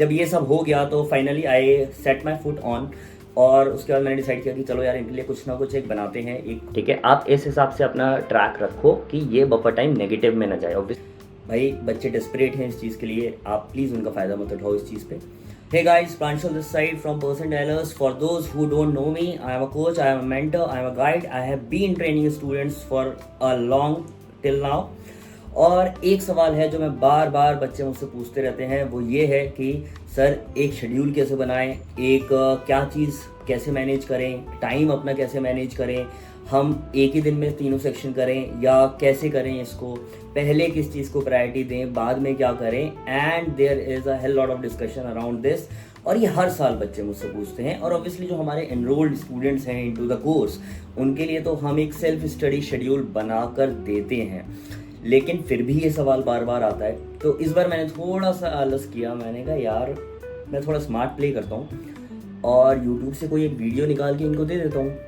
जब ये सब हो गया तो finally I set my foot on, और उसके बाद मैंने डिसाइड किया कि चलो यार इनके लिए कुछ ना कुछ एक बनाते हैं एक। ठीक है, आप इस हिसाब से अपना ट्रैक रखो कि ये बफर टाइम नेगेटिव में ना जाए। ऑब्वियस भाई बच्चे डेस्परेट हैं इस चीज़ के लिए, आप प्लीज़ उनका फ़ायदा मत उठाओ इस चीज़ पे। Hey guys, Pranshul this side from Person Dialers. For those who don't know me, I am a coach, I am a mentor, I am a guide. I have been training students for a long till now. और एक सवाल है जो मैं बार बार बच्चे मुझसे पूछते रहते हैं, वो ये है कि सर एक शेड्यूल कैसे बनाएं, एक क्या चीज़ कैसे मैनेज करें, टाइम अपना कैसे मैनेज करें, हम एक ही दिन में तीनों सेक्शन करें या कैसे करें इसको, पहले किस चीज़ को प्रायोरिटी दें, बाद में क्या करें। And there is a hell lot of discussion around this, और ये हर साल बच्चे मुझसे पूछते हैं। और ऑब्वियसली जो हमारे एनरोल्ड स्टूडेंट्स हैं इनटू द कोर्स, उनके लिए तो हम एक सेल्फ स्टडी शेड्यूल बना कर देते हैं, लेकिन फिर भी ये सवाल बार बार आता है। तो इस बार मैंने थोड़ा सा आलस किया, मैंने कहा यार मैं थोड़ा स्मार्ट प्ले करता हूँ और यूट्यूब से कोई एक वीडियो निकाल के इनको दे देता हूँ।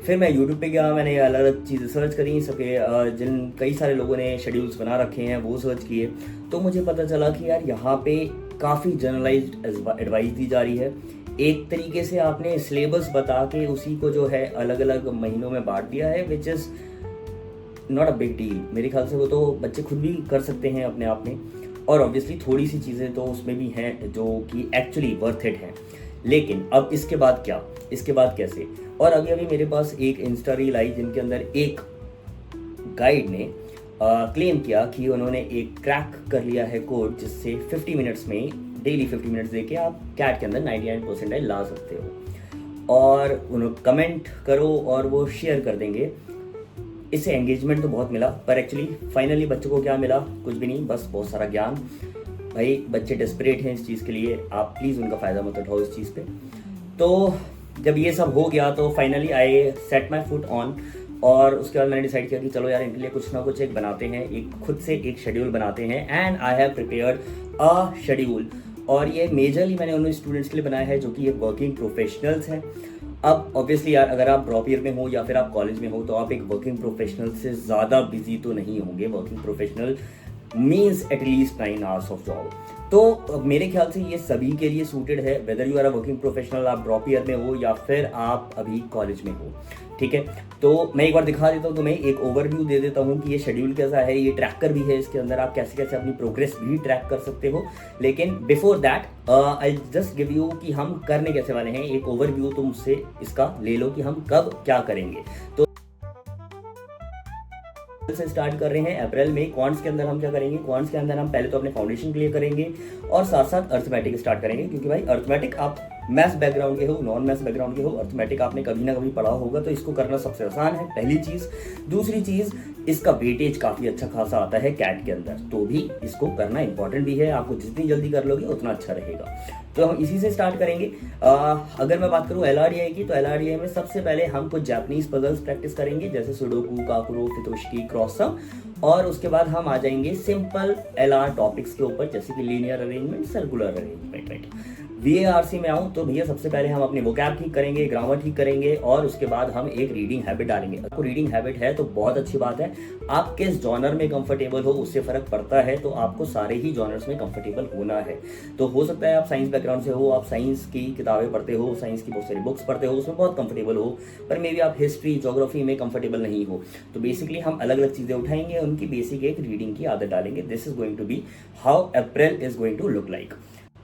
फिर मैं यूट्यूब पे गया, मैंने अलग अलग चीज़ें सर्च करी, सके जिन कई सारे लोगों ने शेड्यूल्स बना रखे हैं वो सर्च किए, तो मुझे पता चला कि यार यहाँ पे काफ़ी जनरलाइज्ड एडवाइस दी जा रही है। एक तरीके से आपने सिलेबस बता के उसी को जो है अलग अलग महीनों में बांट दिया है, which is not a big deal. मेरे ख्याल से वो तो बच्चे खुद भी कर सकते हैं अपने आप में, और ऑब्वियसली थोड़ी सी चीज़ें तो उसमें भी हैं जो कि एक्चुअली वर्थ इट हैं। लेकिन अब इसके बाद क्या, इसके बाद कैसे। और अभी अभी मेरे पास एक इंस्टा रील आई जिनके अंदर एक गाइड ने क्लेम किया कि उन्होंने एक क्रैक कर लिया है कोड, जिससे 50 मिनट्स में डेली 50 मिनट्स दे के आप कैट के अंदर 99% ला सकते हो। और उन्हें कमेंट करो और वो शेयर कर देंगे। इससे एंगेजमेंट तो बहुत मिला, पर एक्चुअली फाइनली बच्चों को क्या मिला, कुछ भी नहीं, बस बहुत सारा ज्ञान। भाई बच्चे डेस्परेट हैं इस चीज़ के लिए, आप प्लीज़ उनका फ़ायदा मत उठाओ इस चीज़ पे। तो जब ये सब हो गया तो finally I set my foot on, और उसके बाद मैंने डिसाइड किया कि चलो यार इनके लिए कुछ ना कुछ एक बनाते हैं, एक खुद से एक शेड्यूल बनाते हैं। And I have prepared a schedule, और ये मेजरली मैंने उन स्टूडेंट्स के लिए बनाया है जो कि ये वर्किंग प्रोफेशनल्स हैं। अब ऑब्वियसली यार अगर आप ड्रॉप ईयर में हो या फिर आप कॉलेज में हो तो आप एक वर्किंग प्रोफेशनल से ज़्यादा बिजी तो नहीं होंगे। Working professional means at least 9 hours of job. तो मेरे ख्याल से ये सभी के लिए सूटेड है, whether you are a working professional, आप ड्रॉप ईयर में हो या फिर आप अभी कॉलेज में हो। ठीक है, तो मैं एक बार दिखा देता हूँ तुम्हें, एक ओवरव्यू दे देता हूँ कि ये शेड्यूल कैसा है। ये ट्रैकर भी है, इसके अंदर आप कैसे कैसे अपनी प्रोग्रेस भी ट्रैक कर सकते हो। लेकिन before that I just give you कि हम करने कैसे वाले हैं, एक ओवरव्यू तुमसे इसका ले लो कि हम कब क्या करेंगे। तो से स्टार्ट कर रहे हैं अप्रैल में। क्वांट्स के अंदर हम क्या करेंगे, क्वांट्स के अंदर हम पहले तो अपने फाउंडेशन क्लियर करेंगे और साथ साथ अर्थमेटिक स्टार्ट करेंगे, क्योंकि भाई अर्थमेटिक आप मैथ्स बैकग्राउंड के हो, नॉन मैथ्स बैकग्राउंड के हो, अर्थमेटिक आपने कभी ना कभी पढ़ा होगा, तो इसको करना सबसे आसान है, पहली चीज़। दूसरी चीज़, इसका वेटेज काफ़ी अच्छा खासा आता है कैट के अंदर, तो भी इसको करना इंपॉर्टेंट भी है। आपको जितनी जल्दी कर लोगे उतना अच्छा रहेगा। तो हम इसी से स्टार्ट करेंगे। अगर मैं बात करूँ LRDI की, तो LRDI में सबसे पहले हम कुछ जापानीज पजल्स प्रैक्टिस करेंगे, जैसे सुडोकू, काकुरो, फितोशिकी, क्रॉस सम, और उसके बाद हम आ जाएंगे सिंपल LR टॉपिक्स के ऊपर, जैसे कि linear arrangement, circular arrangement. Right, VARC में आऊँ तो भैया सबसे पहले हम अपनी वोकैब ठीक करेंगे, ग्रामर ठीक करेंगे, और उसके बाद हम एक रीडिंग हैबिट डालेंगे। आपको रीडिंग हैबिट है तो बहुत अच्छी बात है। आप किस जॉनर में कंफर्टेबल हो उससे फर्क पड़ता है, तो आपको सारे ही जॉनर्स में कंफर्टेबल होना है। तो हो सकता है आप साइंस बैकग्राउंड से हो, आप साइंस की किताबें पढ़ते हो, साइंस की बहुत सारी बुक्स पढ़ते हो, उसमें बहुत कंफर्टेबल हो, पर मे बी आप हिस्ट्री, ज्योग्राफी में कंफर्टेबल नहीं हो। तो बेसिकली हम अलग अलग चीज़ें उठाएंगे, उनकी बेसिक एक रीडिंग की आदत डालेंगे। This is going to be how April is going to look like.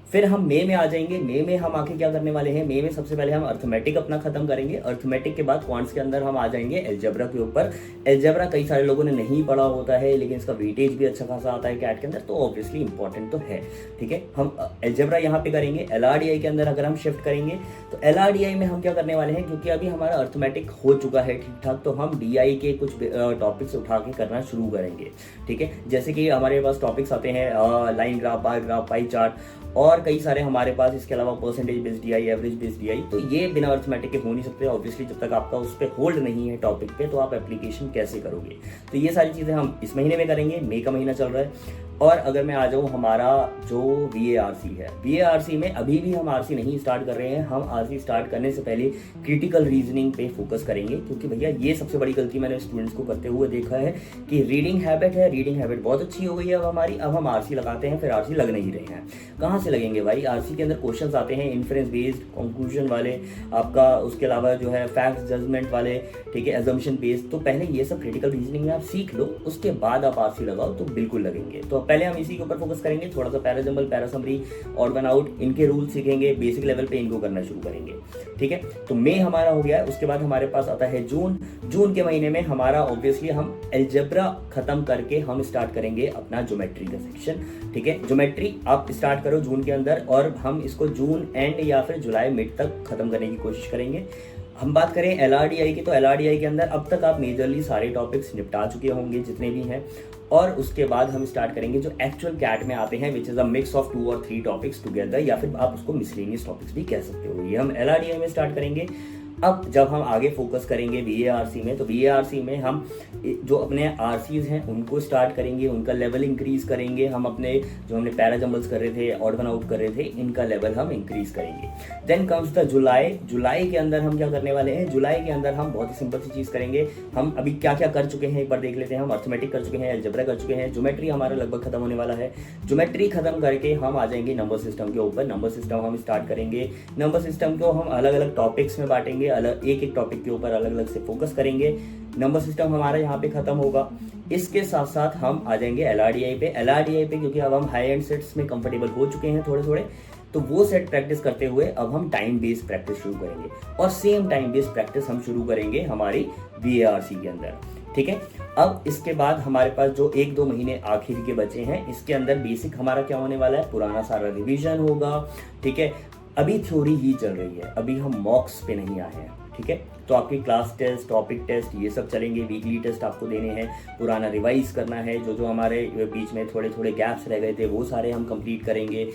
फिर हम मई में आ जाएंगे। मई में हम आके क्या करने वाले हैं, मई में सबसे पहले हम अर्थमेटिक अपना खत्म करेंगे। अर्थमेटिक के बाद क्वांट्स के अंदर हम आ जाएंगे अलजेब्रा के ऊपर। अलजेब्रा कई सारे लोगों ने नहीं पढ़ा होता है, लेकिन इसका वेटेज भी अच्छा खासा आता है कैट के अंदर, तो ऑब्वियसली इंपॉर्टेंट तो है। ठीक है, हम अलजेब्रा यहाँ पे करेंगे। LRDI के अंदर अगर हम शिफ्ट करेंगे तो LRDI में हम क्या करने वाले हैं, क्योंकि अभी हमारा अर्थमेटिक हो चुका है ठीक ठाक, तो हम DI के कुछ टॉपिक्स उठा के करना शुरू करेंगे। ठीक है, जैसे कि हमारे पास टॉपिक्स आते हैं line graph, bar graph, pie chart, और कई सारे हमारे पास इसके अलावा percentage based DI, average based DI। तो ये बिना अर्थमेटिक के हो नहीं सकते ऑब्वियसली, जब तक आपका उस पर होल्ड नहीं है टॉपिक पे, तो आप एप्लीकेशन कैसे करोगे। तो ये सारी चीज़ें हम इस महीने में करेंगे। मई का महीना चल रहा है। और अगर मैं आ जाऊँ हमारा जो VARC है, VARC में अभी भी हम RC नहीं स्टार्ट कर रहे हैं। हम RC स्टार्ट करने से पहले क्रिटिकल रीजनिंग पे फोकस करेंगे, क्योंकि भैया ये सबसे बड़ी गलती मैंने स्टूडेंट्स को करते हुए देखा है कि रीडिंग हैबिट है, रीडिंग हैबिट बहुत अच्छी हो गई है अब हमारी, अब हम RC लगाते हैं, फिर RC लग नहीं रहे हैं। कहाँ से लगेंगे भाई? RC के अंदर क्वेश्चन आते हैं इन्फ्रेंस बेस्ड, कंक्लूजन वाले, आपका उसके अलावा जो है फैक्ट जजमेंट वाले, ठीक है, एजम्पशन बेस्ड। तो पहले ये सब क्रिटिकल रीजनिंग में आप सीख लो, उसके बाद आप RC लगाओ तो बिल्कुल लगेंगे। तो पहले हम इसी के ऊपर फोकस करेंगे, थोड़ा सा पैराजंबल, पैरासमरी, ऑड वन आउट, इनके रूल सीखेंगे, बेसिक लेवल पे इनको करना शुरू करेंगे, ठीक है। तो मई हमारा हो गया है। उसके बाद हमारे पास आता है जून। जून के महीने में हमारा ऑब्वियसली हम अलजेब्रा खत्म करके हम स्टार्ट करेंगे अपना ज्योमेट्री का सेक्शन, ठीक है। ज्योमेट्री आप स्टार्ट करो जून के अंदर, और हम इसको जून एंड या फिर जुलाई मिड तक खत्म करने की कोशिश करेंगे। हम बात करें LRDI की, तो LRDI के अंदर अब तक आप मेजरली सारे टॉपिक्स निपटा चुके होंगे जितने भी हैं, और उसके बाद हम स्टार्ट करेंगे जो एक्चुअल कैट में आते हैं, which is a mix of 2 और 3 टॉपिक्स टुगेदर, या फिर आप उसको मिसलेनियस टॉपिक्स भी कह सकते हो। ये हम LRDI में स्टार्ट करेंगे। अब जब हम आगे फोकस करेंगे VARC में, तो VARC में हम जो अपने RCs हैं उनको स्टार्ट करेंगे, उनका लेवल इंक्रीज करेंगे। हम अपने जो हमने पैराजंबल्स कर रहे थे, ऑड वन आउट कर रहे थे, इनका लेवल हम इंक्रीज करेंगे। Then comes the July. जुलाई के अंदर हम क्या करने वाले हैं? जुलाई के अंदर हम बहुत ही सिंपल सी चीज़ करेंगे। हम अभी क्या क्या कर चुके हैं एक बार देख लेते हैं। हम अर्थमेटिक कर चुके हैं, अलजेब्रा कर चुके हैं, ज्योमेट्री हमारा लगभग खत्म होने वाला है। ज्योमेट्री खत्म करके हम आ जाएंगे नंबर सिस्टम के ऊपर। नंबर सिस्टम हम स्टार्ट करेंगे। नंबर सिस्टम को हम अलग अलग टॉपिक्स में बांटेंगे, अलग एक एक टॉपिक के ऊपर अलग अलग से फोकस करेंगे। नंबर सिस्टम हमारा यहाँ पे खत्म होगा। इसके साथ साथ हम आ जाएंगे LRDI पे। LRDI पे क्योंकि अब हम हाई एंड सेट्स में कंफर्टेबल हो चुके हैं थोड़े थोड़े, तो वो सेट प्रैक्टिस करते हुए अब हम टाइम बेस्ड प्रैक्टिस शुरू करेंगे, और सेम टाइम बेस्ड प्रैक्टिस हम शुरू करेंगे हमारी VARC के अंदर, ठीक है। अब इसके बाद हमारे पास जो 1-2 महीने आखिर के बचे हैं, इसके अंदर बेसिक हमारा क्या होने वाला है? पुराना सारा रिवीजन होगा, ठीक है। अभी थ्योरी ही चल रही है, अभी हम मॉक्स पे नहीं आए हैं, ठीक है। तो आपकी क्लास टेस्ट, टॉपिक टेस्ट, ये सब चलेंगे। वीकली टेस्ट आपको देने हैं, पुराना रिवाइज करना है, जो जो हमारे बीच में थोड़े थोड़े गैप्स रह गए थे वो सारे हम कंप्लीट करेंगे।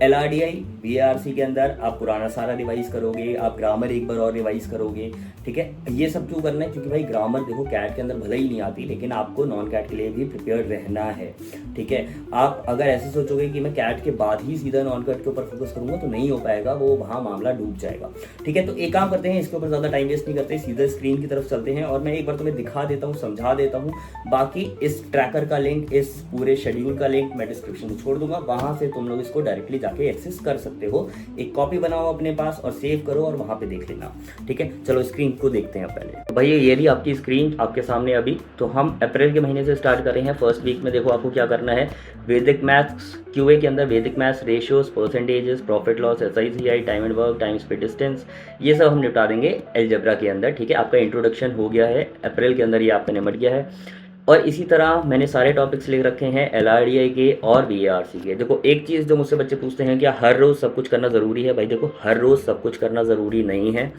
LRDI VARC के अंदर आप पुराना सारा रिवाइज करोगे, आप ग्रामर एक बार और रिवाइज करोगे, ठीक है। ये सब क्यों करना है? क्योंकि भाई ग्रामर देखो कैट के अंदर भले ही नहीं आती, लेकिन आपको नॉन कैट के लिए भी प्रिपेयर रहना है, ठीक है। आप अगर ऐसे सोचोगे कि मैं कैट के बाद ही सीधा नॉन कैट के ऊपर फोकस करूंगा तो नहीं हो पाएगा, वो वहाँ मामला डूब जाएगा, ठीक है। तो एक काम करते हैं, इसके ऊपर ज़्यादा टाइम वेस्ट नहीं करते, सीधा स्क्रीन की तरफ चलते हैं और मैं एक बार तुम्हें दिखा देता हूँ, समझा देता हूँ। बाकी इस ट्रैकर का लिंक, इस पूरे शेड्यूल का लिंक मैं डिस्क्रिप्शन में छोड़ दूंगा, वहाँ से तुम लोग इसको डायरेक्टली जाके एक्सेस कर सकते हो। एक कॉपी बनाओ अपने पास और सेव करो और वहाँ पे देख लेना, ठीक है। चलो स्क्रीन को देखते हैं पहले। तो भैया ये रही आपकी स्क्रीन आपके सामने अभी। तो हम अप्रैल के महीने से स्टार्ट कर रहे हैं। फर्स्ट वीक में देखो आपको क्या करना है। वैदिक मैथ्स QA के अंदर वैदिक maths, ratios, percentages, profit loss, SICI, time and work, time speed distance, ये सब हम निपटा देंगे अलजेब्रा के अंदर, ठीक है। आपका इंट्रोडक्शन हो गया है अप्रैल के अंदर, ये आपका निपट गया है। और इसी तरह मैंने सारे टॉपिक्स लिख रखे हैं LRDI के और VARC के। देखो एक चीज़ जो मुझसे बच्चे पूछते हैं, क्या हर रोज़ सब कुछ करना ज़रूरी है? भाई देखो हर रोज़ सब कुछ करना ज़रूरी नहीं है,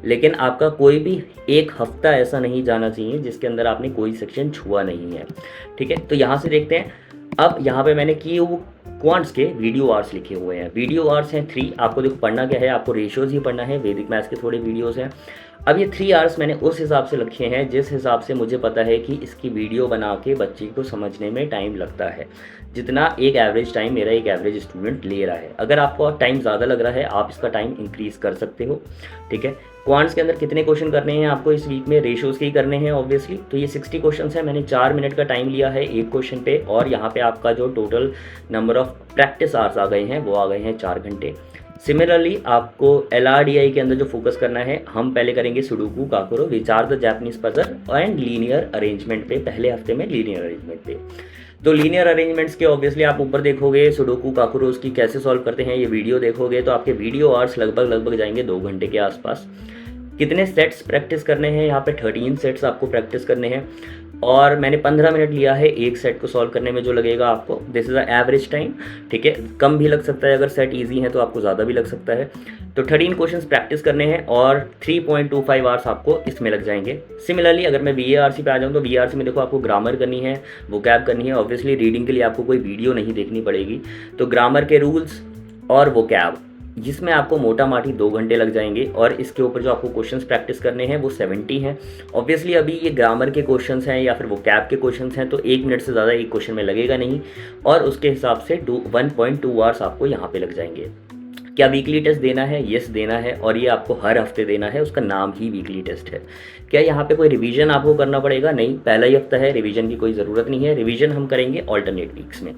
लेकिन आपका कोई भी एक हफ्ता ऐसा नहीं जाना चाहिए जिसके अंदर आपने कोई सेक्शन छुआ नहीं है, ठीक है। तो यहाँ से देखते हैं। अब यहाँ पे मैंने क्वांट्स के वीडियो आवर्स लिखे हुए हैं। वीडियो आवर्स हैं 3। आपको देखो पढ़ना क्या है, आपको रेशियोज ही पढ़ना है, वैदिक मैथ्स के थोड़े वीडियोस हैं। अब ये 3 आवर्स मैंने उस हिसाब से रखे हैं जिस हिसाब से मुझे पता है कि इसकी वीडियो बना के बच्चे को समझने में टाइम लगता है, जितना एक एवरेज टाइम मेरा एक एवरेज स्टूडेंट ले रहा है। अगर आपको टाइम ज़्यादा लग रहा है आप इसका टाइम इंक्रीज़ कर सकते हो, ठीक है। क्वांट्स के अंदर कितने क्वेश्चन करने हैं आपको इस वीक में? रेशियोज के ही करने हैं ऑब्वियसली। तो ये 60 क्वेश्चन है। मैंने 4 मिनट का टाइम लिया है एक क्वेश्चन पे, और यहाँ पे आपका जो total number of practice hours आ गए हैं वो आ गए हैं 4 घंटे। सिमिलरली आपको LRDI के अंदर जो फोकस करना है, हम पहले करेंगे sudoku, kakuro, which are the Japanese puzzle and linear arrangement पे। पहले हफ्ते में लीनियर अरेंजमेंट पे। तो लीनियर अरेंजमेंट्स के ऑब्वियसली आप ऊपर देखोगे सुडोकू, काकुरोस की कैसे सॉल्व करते हैं, ये वीडियो देखोगे तो आपके वीडियो आवर्स लगभग जाएंगे 2 घंटे के आसपास। कितने सेट्स प्रैक्टिस करने हैं? यहाँ पे 13 सेट्स आपको प्रैक्टिस करने हैं, और मैंने 15 मिनट लिया है एक सेट को सॉल्व करने में जो लगेगा आपको। This is a average time, ठीक है। कम भी लग सकता है, अगर सेट इजी है तो आपको ज़्यादा भी लग सकता है। तो 13 क्वेश्चंस प्रैक्टिस करने हैं और 3.25 आवर्स आपको इसमें लग जाएंगे। सिमिलरली अगर मैं VARC पे आ जाऊँ तो VARC में देखो आपको ग्रामर करनी है, वोकैब करनी है। ऑब्वियसली रीडिंग के लिए आपको कोई वीडियो नहीं देखनी पड़ेगी, तो ग्रामर के रूल्स और वोकैब जिसमें आपको मोटा माटी 2 घंटे लग जाएंगे और इसके ऊपर जो आपको क्वेश्चंस प्रैक्टिस करने हैं वो 70 हैं। ऑब्वियसली अभी ये ग्रामर के क्वेश्चंस हैं या फिर वो कैब के क्वेश्चंस हैं, तो 1 मिनट से ज़्यादा एक क्वेश्चन में लगेगा नहीं और उसके हिसाब से 1.2 आवर्स आपको यहाँ पे लग जाएंगे। क्या वीकली टेस्ट देना है? यस देना है, और ये आपको हर हफ्ते देना है, उसका नाम ही वीकली टेस्ट है। क्या यहाँ पे कोई रिवीजन आपको करना पड़ेगा? नहीं, पहला ही हफ्ता है, रिवीजन की कोई ज़रूरत नहीं है। रिवीजन हम करेंगे ऑल्टरनेट वीक्स में,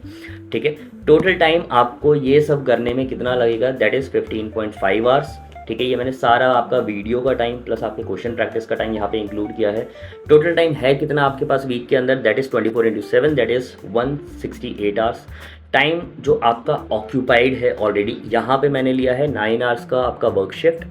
ठीक है। टोटल टाइम आपको ये सब करने में कितना लगेगा? दैट इज़ 15.5 आवर्स, ठीक है। ये मैंने सारा आपका वीडियो का टाइम प्लस आपके क्वेश्चन प्रैक्टिस का टाइम यहाँ पे इंक्लूड किया है। टोटल टाइम है कितना आपके पास वीक के अंदर? That is 24/7, that is 168 hours. Time जो आपका ऑक्यूपाइड है ऑलरेडी, यहाँ पे मैंने लिया है 9 आवर्स का आपका वर्क शिफ्ट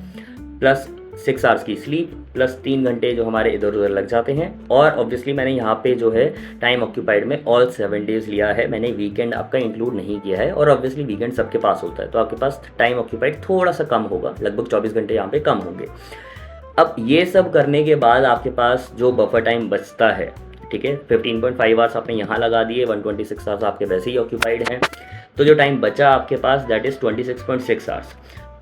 प्लस 6 आवर्स की स्लीप प्लस 3 घंटे जो हमारे इधर उधर लग जाते हैं। और ऑब्वियसली मैंने यहाँ पे जो है टाइम ऑक्यूपाइड में ऑल 7 डेज लिया है, मैंने वीकेंड आपका इंक्लूड नहीं किया है। और ऑब्वियसली वीकेंड सबके पास होता है, तो आपके पास टाइम ऑक्यूपाइड थोड़ा सा कम होगा, लगभग 24 घंटे यहाँ पे कम होंगे। अब ये सब करने के बाद आपके पास जो बफर टाइम बचता है, ठीक है, 15.5 आवर्स आपने यहाँ लगा दिए, 126 आवर्स आपके वैसे ही ऑक्यूपाइड हैं, तो जो टाइम बचा आपके पास दैट इज़ 26.6 आवर्स।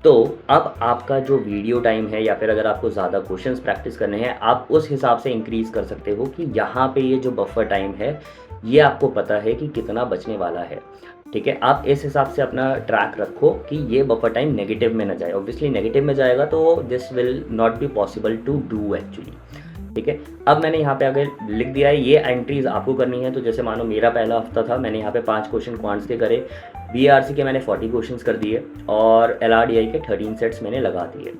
तो अब आपका जो वीडियो टाइम है या फिर अगर आपको ज़्यादा क्वेश्चंस प्रैक्टिस करने हैं, आप उस हिसाब से इंक्रीज़ कर सकते हो कि यहाँ पे ये जो बफर टाइम है ये आपको पता है कि कितना बचने वाला है, ठीक है। आप इस हिसाब से अपना ट्रैक रखो कि ये बफर टाइम नेगेटिव में ना जाए। ऑब्वियसली नेगेटिव में जाएगा तो this will not be possible to do actually, ठीक है। अब मैंने यहाँ पे आगे लिख दिया है, ये एंट्रीज आपको करनी है। तो जैसे मानो मेरा पहला हफ्ता था, मैंने यहाँ पे 5 क्वेश्चन क्वांट्स के करे, बीआरसी के मैंने 40 क्वेश्चंस कर दिए और एलआरडीआई के 13 सेट्स मैंने लगा दिए,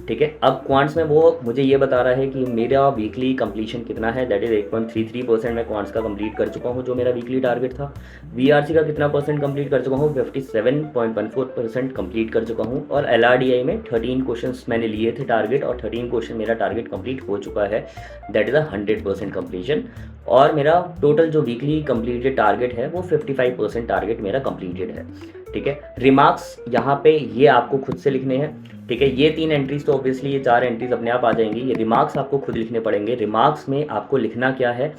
ठीक है। अब क्वांट्स में वो मुझे ये बता रहा है कि मेरा वीकली कंप्लीशन कितना है, दैट इज़ 8.33% मैं क्वांट्स का कंप्लीट कर चुका हूँ जो मेरा वीकली टारगेट था। बीआरसी का कितना परसेंट कंप्लीट कर चुका हूँ? 57.14% कंप्लीट कर चुका हूँ। और एलआरडीआई में 13 क्वेश्चंस मैंने लिए थे टारगेट और 13 क्वेश्चन मेरा टारगेट कंप्लीट हो चुका है, दैट इज़ 100% कंप्लीशन। और मेरा टोटल जो वीकली कंप्लीटेड टारगेट है वो 55% टारगेट मेरा कंप्लीटेड है, ठीक है। रिमार्क्स यहाँ पे ये आपको खुद से लिखने हैं, ठीक है। ये 3 एंट्रीज तो ऑब्वियसली ये 4 एंट्रीज अपने आप आ जाएंगी, ये रिमार्क्स आपको खुद लिखने पड़ेंगे। रिमार्क्स में आपको लिखना क्या है?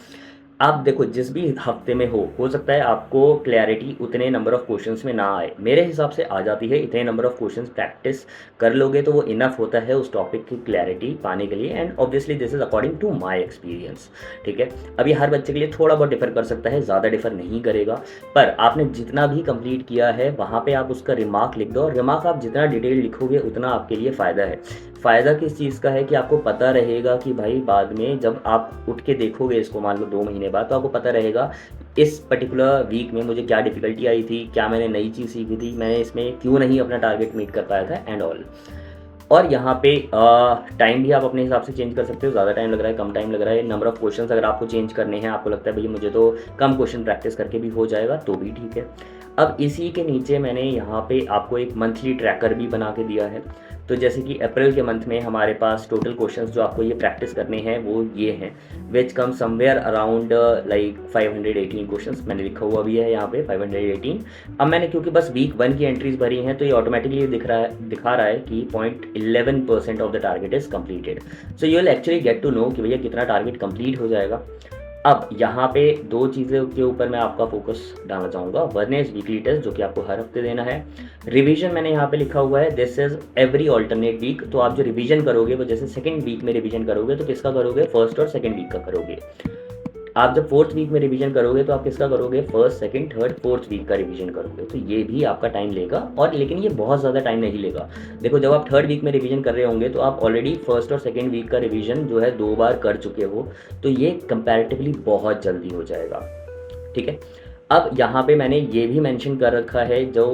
आप देखो जिस भी हफ्ते में हो सकता है आपको क्लैरिटी उतने नंबर ऑफ क्वेश्चंस में ना आए, मेरे हिसाब से आ जाती है। इतने नंबर ऑफ क्वेश्चंस प्रैक्टिस कर लोगे तो वो इनफ होता है उस टॉपिक की क्लैरिटी पाने के लिए। And obviously this is according to my experience, ठीक है। अभी हर बच्चे के लिए थोड़ा बहुत डिफर कर सकता है, ज़्यादा डिफर नहीं करेगा, पर आपने जितना भी कंप्लीट किया है वहाँ पर आप उसका रिमार्क लिख दो। और रिमार्क आप जितना डिटेल लिखोगे उतना आपके लिए फ़ायदा है। फ़ायदा किस चीज़ का है कि आपको पता रहेगा कि भाई बाद में जब आप उठ के देखोगे इसको मान लो 2 महीने बाद, तो आपको पता रहेगा इस पर्टिकुलर वीक में मुझे क्या डिफ़िकल्टी आई थी, क्या मैंने नई चीज़ सीखी थी, मैंने इसमें क्यों नहीं अपना टारगेट मीट कर पाया था एंड ऑल। और यहाँ पे टाइम भी आप अपने हिसाब से चेंज कर सकते हो, ज़्यादा टाइम लग रहा है, कम टाइम लग रहा है। नंबर ऑफ़ क्वेश्चंस अगर आपको चेंज करने हैं, आपको लगता है भैया मुझे तो कम क्वेश्चन प्रैक्टिस करके भी हो जाएगा, तो भी ठीक है। अब इसी के नीचे मैंने यहाँ पे आपको एक मंथली ट्रैकर भी बना के दिया है। तो जैसे कि अप्रैल के मंथ में हमारे पास टोटल क्वेश्चंस जो आपको ये प्रैक्टिस करने हैं वो ये हैं, which come somewhere around like 518 questions मैंने लिखा हुआ भी है यहाँ पे 518। अब मैंने क्योंकि बस वीक 1 की एंट्रीज भरी हैं तो ये ऑटोमेटिकली दिखा रहा है कि 0.11% of the target is completed. So you will actually get to know कि भैया कितना टारगेट कंप्लीट हो जाएगा। अब यहाँ पे 2 चीज़ों के ऊपर मैं आपका फोकस डालना चाहूँगा। वन इज वीकली टेस्ट जो कि आपको हर हफ्ते देना है। रिवीजन मैंने यहाँ पे लिखा हुआ है this is every alternate week. तो आप जो रिवीजन करोगे वो जैसे 2nd वीक में रिवीजन करोगे तो किसका करोगे? 1st और 2nd वीक का करोगे। आप जब 4th वीक में रिवीजन करोगे तो आप किसका करोगे? 1st, 2nd, 3rd, 4th week का रिवीजन करोगे। तो ये भी आपका टाइम लेगा, और लेकिन ये बहुत ज़्यादा टाइम नहीं लेगा। देखो जब आप 3rd वीक में रिवीजन कर रहे होंगे तो आप ऑलरेडी 1st और 2nd वीक का रिवीजन जो है 2 बार कर चुके हो, तो ये कंपैरेटिवली बहुत जल्दी हो जाएगा, ठीक है। अब यहाँ पे मैंने ये भी मेंशन कर रखा है जो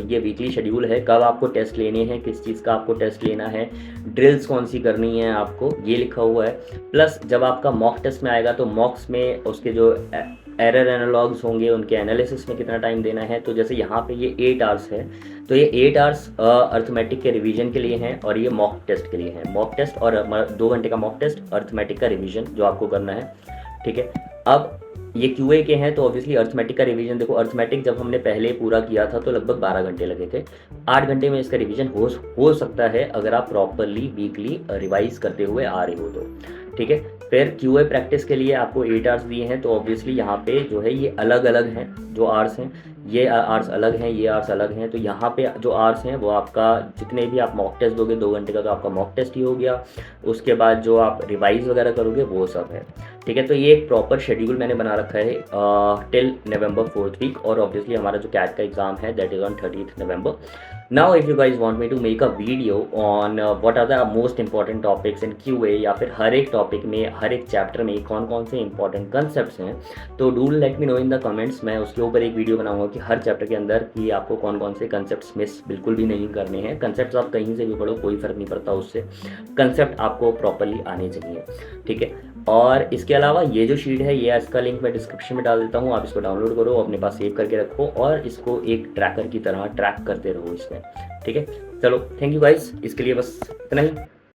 ये वीकली शेड्यूल है, कब आपको टेस्ट लेने हैं, किस चीज़ का आपको टेस्ट लेना है, ड्रिल्स कौन सी करनी है आपको, ये लिखा हुआ है। प्लस जब आपका मॉक टेस्ट में आएगा तो मॉक्स में उसके जो एरर एनालॉग्स होंगे उनके एनालिसिस में कितना टाइम देना है। तो जैसे यहाँ पे ये 8 आवर्स है, तो ये 8 आवर्स अर्थमेटिक के रिवीजन के लिए हैं और ये मॉक टेस्ट के लिए हैं। मॉक टेस्ट और 2 घंटे का मॉक टेस्ट, अर्थमेटिक का रिवीजन जो आपको करना है, ठीक है। अब ये क्यूए के हैं तो ऑब्वियसली अर्थमेटिक का रिवीजन, देखो अर्थमेटिक जब हमने पहले पूरा किया था तो लगभग 12 घंटे लगे थे। 8 घंटे में इसका रिवीजन हो सकता है अगर आप प्रॉपरली वीकली रिवाइज करते हुए आ रहे हो तो, ठीक है। फिर क्यूए प्रैक्टिस के लिए आपको 8 आवर्स दिए हैं, तो ऑब्वियसली यहाँ पे जो है ये अलग अलग हैं जो आवर्स हैं। ये आर्स अलग हैं, ये आर्स अलग हैं। तो यहाँ पे जो आर्स हैं वो आपका जितने भी आप मॉक टेस्ट दोगे 2 घंटे का, तो आपका मॉक टेस्ट ही हो गया। उसके बाद जो आप रिवाइज वगैरह करोगे वो सब है, ठीक है। तो ये एक प्रॉपर शेड्यूल मैंने बना रखा है टिल नवंबर 4th वीक, और ऑब्वियसली हमारा जो कैट का एग्जाम है that is on 30th November. Now if you guys want me to make a video on what are the most important topics in QA, या फिर हर एक topic में, हर एक चैप्टर में कौन कौन से इंपॉर्टेंट कंसेप्ट्स हैं, तो do let me know in the comments. मैं उसके ऊपर एक वीडियो बनाऊंगा कि हर चैप्टर के अंदर कि आपको कौन कौन से कंसेप्ट्स मिस बिल्कुल भी नहीं करने हैं। कंसेप्ट्स आप कहीं से भी पढ़ो, कोई फ़र्क नहीं पड़ता उससे, कंसेप्ट आपको प्रॉपरली आने चाहिए, ठीक है। और इसके अलावा ये जो शीट है, ये इसका लिंक मैं डिस्क्रिप्शन में डाल देता हूँ, आप इसको डाउनलोड करो, अपने पास सेव करके रखो और इसको एक ट्रैकर की तरह ट्रैक करते रहो इसमें, ठीक है। चलो थैंक यू गाइस, इसके लिए बस इतना ही।